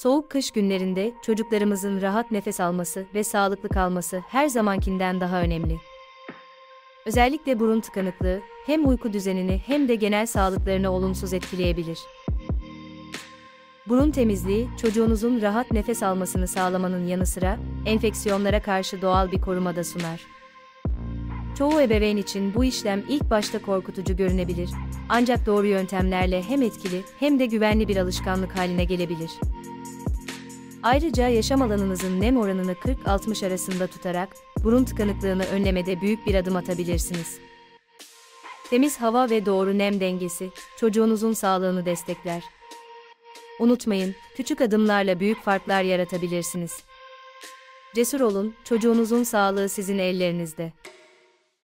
Soğuk kış günlerinde çocuklarımızın rahat nefes alması ve sağlıklı kalması her zamankinden daha önemli. Özellikle burun tıkanıklığı, hem uyku düzenini hem de genel sağlıklarını olumsuz etkileyebilir. Burun temizliği, çocuğunuzun rahat nefes almasını sağlamanın yanı sıra, enfeksiyonlara karşı doğal bir koruma da sunar. Çoğu ebeveyn için bu işlem ilk başta korkutucu görünebilir, ancak doğru yöntemlerle hem etkili hem de güvenli bir alışkanlık haline gelebilir. Ayrıca yaşam alanınızın nem oranını 40-60 arasında tutarak, burun tıkanıklığını önlemede büyük bir adım atabilirsiniz. Temiz hava ve doğru nem dengesi, çocuğunuzun sağlığını destekler. Unutmayın, küçük adımlarla büyük farklar yaratabilirsiniz. Cesur olun, çocuğunuzun sağlığı sizin ellerinizde.